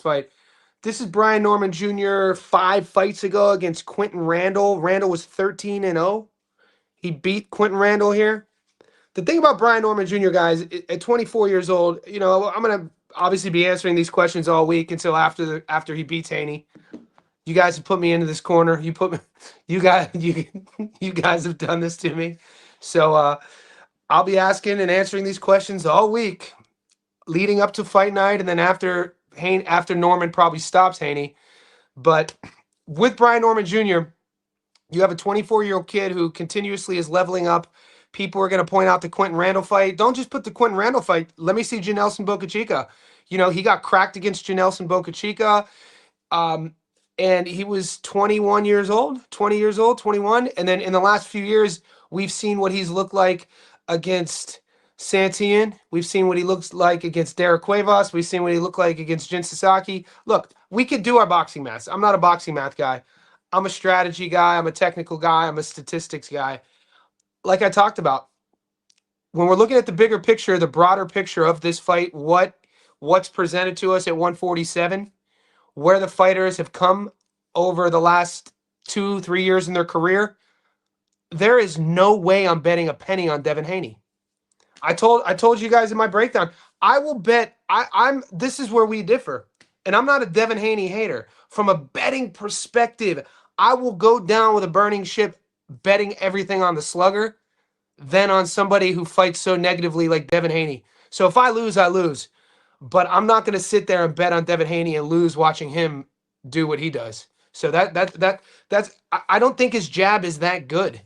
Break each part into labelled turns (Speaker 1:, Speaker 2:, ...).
Speaker 1: fight. This is Brian Norman Jr. 5 fights ago against Quentin Randall. Randall was 13-0. He beat Quentin Randall here. The thing about Brian Norman Jr., guys, at 24 years old, I'm gonna obviously be answering these questions all week until after he beats Haney. You guys have put me into this corner. You guys have done this to me. So I'll be asking and answering these questions all week, leading up to fight night, and then after Norman probably stops Haney. But with Brian Norman Jr., you have a 24-year-old kid who continuously is leveling up. People are going to point out the Quentin Randall fight. Don't just put the Quentin Randall fight. Let me see Janelson Boca Chica. He got cracked against Janelson Boca Chica. And he was 21 years old, 20 years old, 21. And then in the last few years, we've seen what he's looked like against Santian. We've seen what he looks like against Derek Cuevas. We've seen what he looked like against Jin Sasaki. Look, we could do our boxing maths. I'm not a boxing math guy. I'm a strategy guy. I'm a technical guy. I'm a statistics guy. Like I talked about, when we're looking at the bigger picture, the broader picture of this fight, what's presented to us at 147, where the fighters have come over the last 2-3 years in their career, there is no way I'm betting a penny on Devin Haney. I told you guys in my breakdown, I will bet. This is where we differ, and I'm not a Devin Haney hater. From a betting perspective, I will go down with a burning ship, betting everything on the slugger, than on somebody who fights so negatively like Devin Haney. So if I lose, I lose, but I'm not going to sit there and bet on Devin Haney and lose watching him do what he does. So that's I don't think his jab is that good.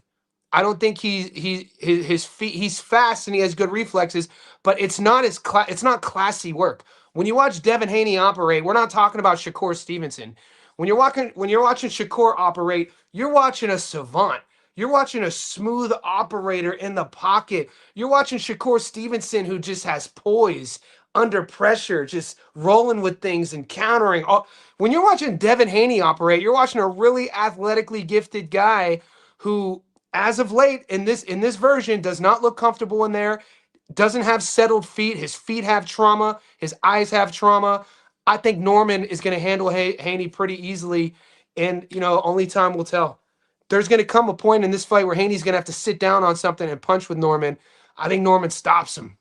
Speaker 1: I don't think his feet, he's fast and he has good reflexes, but it's not it's not classy work. When you watch Devin Haney operate, we're not talking about Shakur Stevenson. When you're watching Shakur operate, you're watching a savant. You're watching a smooth operator in the pocket. You're watching Shakur Stevenson, who just has poise under pressure, just rolling with things and countering. When you're watching Devin Haney operate, you're watching a really athletically gifted guy who, as of late, in this version, does not look comfortable in there, doesn't have settled feet. His feet have trauma. His eyes have trauma. I think Norman is going to handle Haney pretty easily, and only time will tell. There's going to come a point in this fight where Haney's going to have to sit down on something and punch with Norman. I think Norman stops him.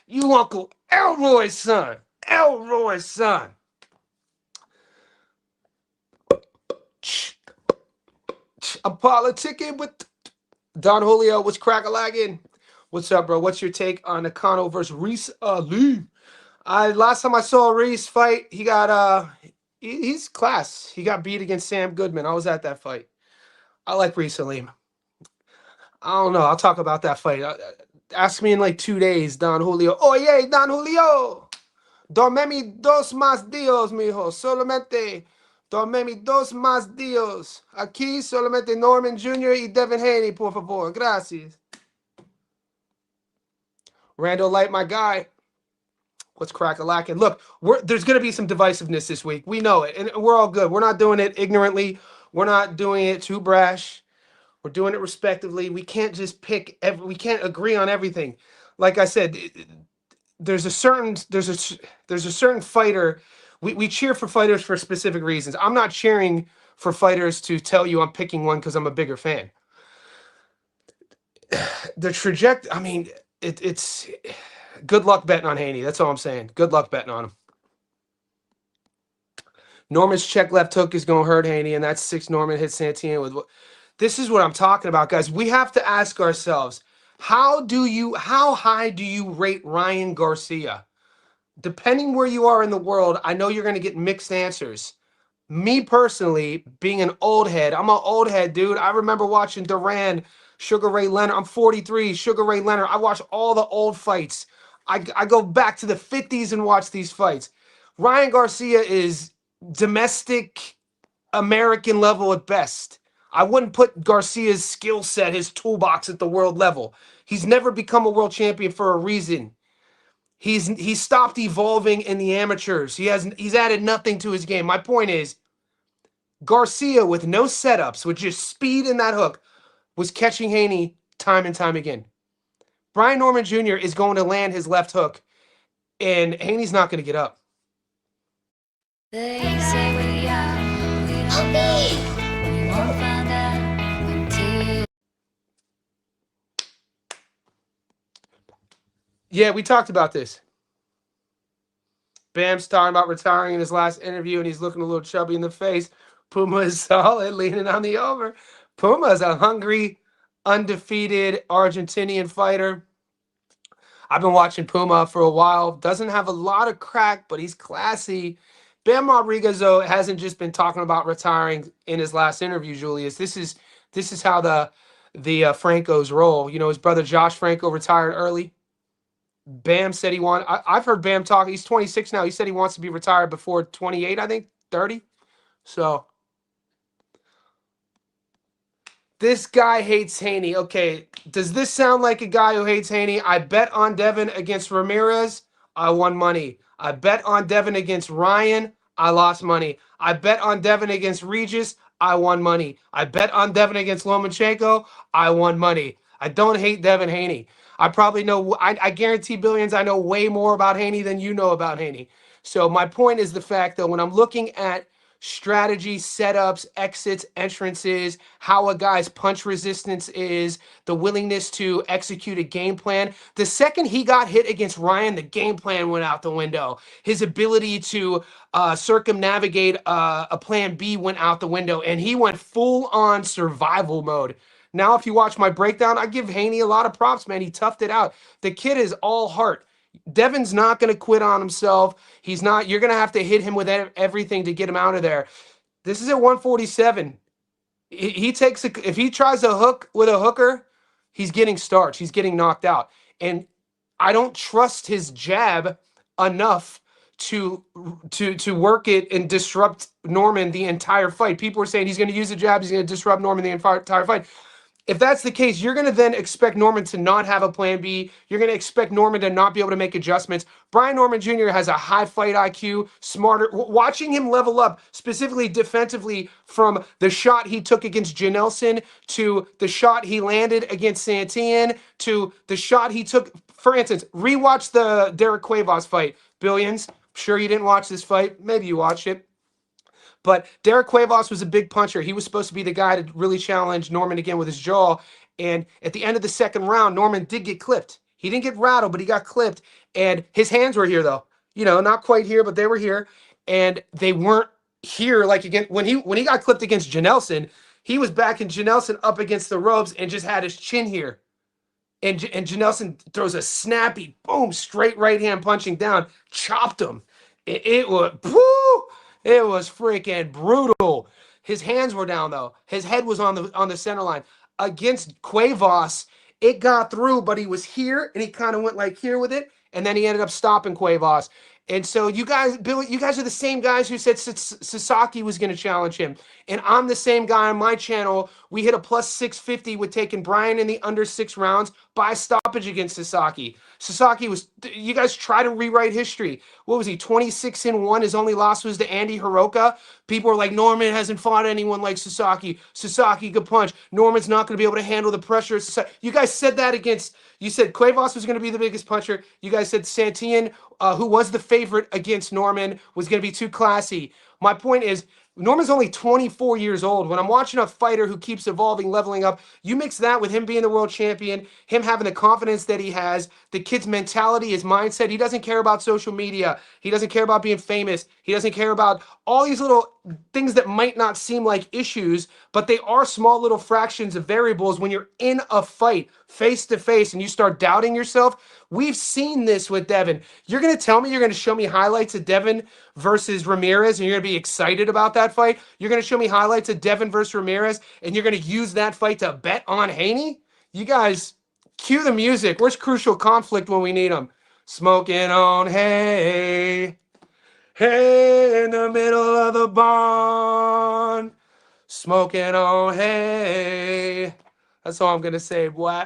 Speaker 1: You Uncle Elroy's son. Elroy's son. I'm politicking with Don Julio. What's crack-a-lagging? What's up, bro? What's your take on Nakano versus Reese Ali? Last time I saw Reese fight, he got he's class. He got beat against Sam Goodman. I was at that fight. I like Reese Ali. I don't know. I'll talk about that fight. Ask me in like 2 days, Don Julio. Oye, Don Julio. Dormemi dos más dios, mijo. Solamente dormemi dos más dios. Aquí solamente Norman Jr. y Devin Haney, por favor. Gracias. Randall Light, my guy. What's crack-a-lacking? Look, there's going to be some divisiveness this week. We know it, and we're all good. We're not doing it ignorantly. We're not doing it too brash. We're doing it respectively. We can't just we can't agree on everything. Like I said, there's a certain fighter. We cheer for fighters for specific reasons. I'm not cheering for fighters to tell you I'm picking one because I'm a bigger fan. The trajectory, I mean, it's good luck betting on Haney. That's all I'm saying. Good luck betting on him. Norman's check left hook is going to hurt Haney, and that's 6 Norman hits Santian with. This is what I'm talking about, guys. We have to ask ourselves, how high do you rate Ryan Garcia? Depending where you are in the world, I know you're going to get mixed answers. Me personally, being an old head, I'm an old head, dude. I remember watching Duran, Sugar Ray Leonard. I'm 43, Sugar Ray Leonard. I watch all the old fights. I go back to the 50s and watch these fights. Ryan Garcia is domestic American level at best. I wouldn't put Garcia's skill set, his toolbox at the world level. He's never become a world champion for a reason. He's stopped evolving in the amateurs. He's added nothing to his game. My point is, Garcia, with no setups, with just speed in that hook, was catching Haney time and time again. Brian Norman Jr. is going to land his left hook and Haney's not going to get up.
Speaker 2: They say we won't find out until.
Speaker 1: Yeah, we talked about this. Bam's talking about retiring in his last interview, and he's looking a little chubby in the face. Puma is solid, leaning on the over. Puma is a hungry, undefeated Argentinian fighter. I've been watching Puma for a while. Doesn't have a lot of crack, but he's classy. Bam Rodriguez, though, hasn't just been talking about retiring in his last interview, Julius. This is how the Francos roll. You know, his brother Josh Franco retired early. Bam said he want. I've heard Bam talk. He's 26 now. He said he wants to be retired before 28. I think 30. So this guy hates Haney. Okay, does this sound like a guy who hates Haney? I bet on Devin against Ramirez. I won money. I bet on Devin against Ryan. I lost money. I bet on Devin against Regis. I won money. I bet on Devin against Lomachenko. I won money. I don't hate Devin Haney. I probably know, I guarantee Billions, I know way more about Haney than you know about Haney. So my point is the fact that when I'm looking at strategy, setups, exits, entrances, how a guy's punch resistance is, the willingness to execute a game plan. The second he got hit against Ryan, the game plan went out the window. His ability to circumnavigate a plan B went out the window, and he went full on survival mode. Now, if you watch my breakdown, I give Haney a lot of props, man. He toughed it out. The kid is all heart. Devin's not going to quit on himself. He's not. You're going to have to hit him with everything to get him out of there. This is at 147. He takes if he tries a hook with a hooker, he's getting starched. He's getting knocked out. And I don't trust his jab enough to work it and disrupt Norman the entire fight. People are saying he's going to use the jab. He's going to disrupt Norman the entire fight. If that's the case, you're going to then expect Norman to not have a plan B. You're going to expect Norman to not be able to make adjustments. Brian Norman Jr. has a high fight IQ, smarter. Watching him level up, specifically defensively, from the shot he took against Janelson to the shot he landed against Santillan to the shot he took. For instance, rewatch the Derek Cuevas fight. Billions. Sure you didn't watch this fight. Maybe you watched it. But Derek Cuevas was a big puncher. He was supposed to be the guy to really challenge Norman again with his jaw. And at the end of the second round, Norman did get clipped. He didn't get rattled, but he got clipped. And his hands were here, though. You know, not quite here, but they were here. And they weren't here. Like, again, when he got clipped against Janelson, he was backing Janelson up against the ropes and just had his chin here. And Janelson throws a snappy, boom, straight right hand punching down, chopped him. It was, whoo, it was freaking brutal. His hands were down though. His head was on the center line. Against Cuevas, it got through, but he was here and he kind of went like here with it, and then he ended up stopping Cuevas. And so you guys, Bill, you guys are the same guys who said Sasaki was going to challenge him. And I'm the same guy on my channel. We hit a plus 650 with taking Brian in the under 6 rounds by stoppage against Sasaki. Sasaki was, you guys try to rewrite history. What was he, 26-1? His only loss was to Andy Hiroka. People are like, Norman hasn't fought anyone like Sasaki. Sasaki could punch. Norman's not going to be able to handle the pressure. You guys said that against, you said Cuevas was going to be the biggest puncher. You guys said Santillan, who was the favorite against Norman, was going to be too classy. My point is, Norman's only 24 years old. When I'm watching a fighter who keeps evolving, leveling up, you mix that with him being the world champion, him having the confidence that he has, the kid's mentality, his mindset. He doesn't care about social media. He doesn't care about being famous. He doesn't care about all these little things that might not seem like issues, but they are small little fractions of variables when you're in a fight face to face and you start doubting yourself. We've seen this with Devin. You're going to tell me, you're going to show me highlights of Devin versus Ramirez, and you're going to be excited about that fight? You're going to show me highlights of Devin versus Ramirez, and you're going to use that fight to bet on Haney? You guys, cue the music. Where's Crucial Conflict when we need them? Smoking on hay. Hey, in the middle of the barn. Smoking on hay. That's all I'm going to say, boy.